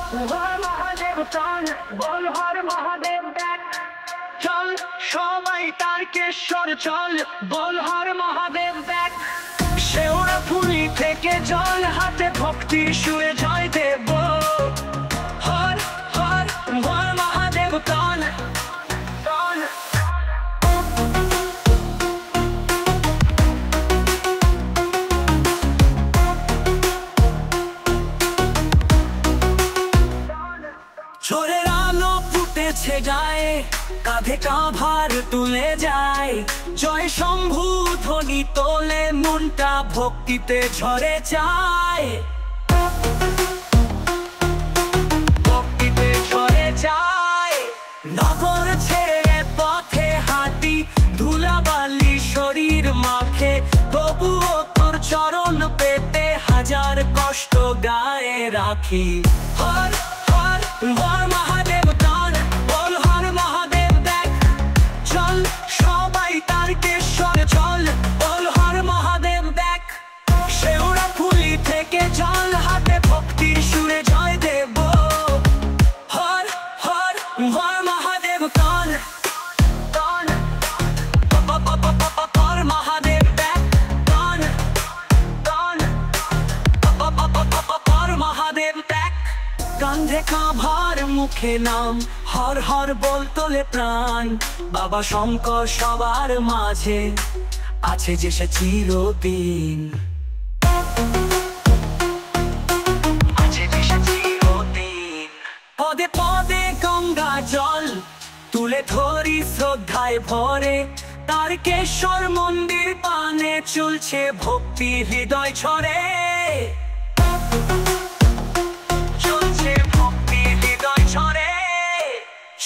হর মহাদেব চল, বল হর মহাদেব দেখ। চল সবাই তারকেশ্বর চল, বল হর মহাদেব দেখ। শেওড়াফুলি থেকে জল হাতে ভক্তির সুরে জয় দেব। হর হর হর মহাদেব চল চল। ঝড়ের আলো ফুটেছে যায়, কাঁধে কাভার তুলে যায়। জয় শম্ভু ধ্বনি তোলে, মনটা ভক্তিতে ঝরে যায়। ভক্তিতে ঝরে যায়। নগর ছেড়ে পথে হাঁটি, ধুলাবালি শরীর মাখে, তবুও তোর চরণ পেতে হাজার কষ্ট গায়ে রাখি। হর হর হর মহাদেব চল, বল হর মহাদেব দেখ। চল সবাই তারকেশ্বর চল, বল হর মহাদেব দেখ। শেওড়াফুলি থেকে জল হাতে ভক্তির সুরে জয় দেব। হর হর হর মহাদেব চল চল। হর মহাদেব দেখ চল চল। হর মহাদেব দেখ। কাঁধে কাভার মুখে নাম, হর হর বল তোলে প্রাণ। বাবা শঙ্কর সবার মাঝে আছে যে সে চিরদিন। আছে যে সে চিরদিন। পদে পদে গঙ্গা জল তুলে ধরি শ্রদ্ধায় ভরে। তারকেশ্বর মন্দির পানে চলছে ভক্তি হৃদয় ছড়ে।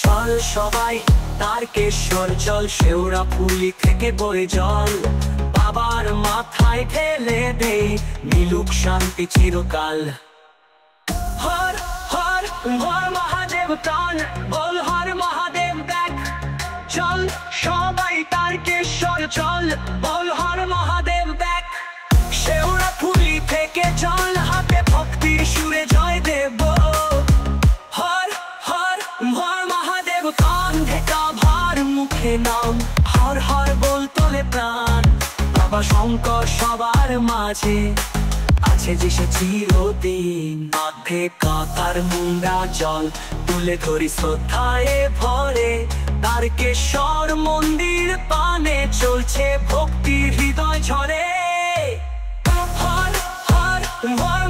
চল সবাই তারকেশ্বর চল, শেওড়াফুলি থেকে বয়ে জল। বাবার মাথায় ঢেলে দে, মিলুক শান্তি চিরকাল। হর হর হর মহাদেব চল, বল হর মহাদেব দেখ। চল সবাই তারকেশ্বর চল, বল হর মহাদেব দেখ। শেওড়াফুলি থেকে জল হাতে ভক্তির সুরে জয় দেব। হর হর হর মহাদেব। কাঁধে কাভার মুখে নাম, হর হর বল তোলে প্রাণ। বাবা শঙ্কর সবার মাঝে আছে যে সে চিরদিন। মাঠে কাতার মুন্ডা জল তুলে ধরি শ্রদ্ধায় ভরে। তারকেশ্বর মন্দির পানে চলছে ভক্তি হৃদয় ঝরে। হর হর হর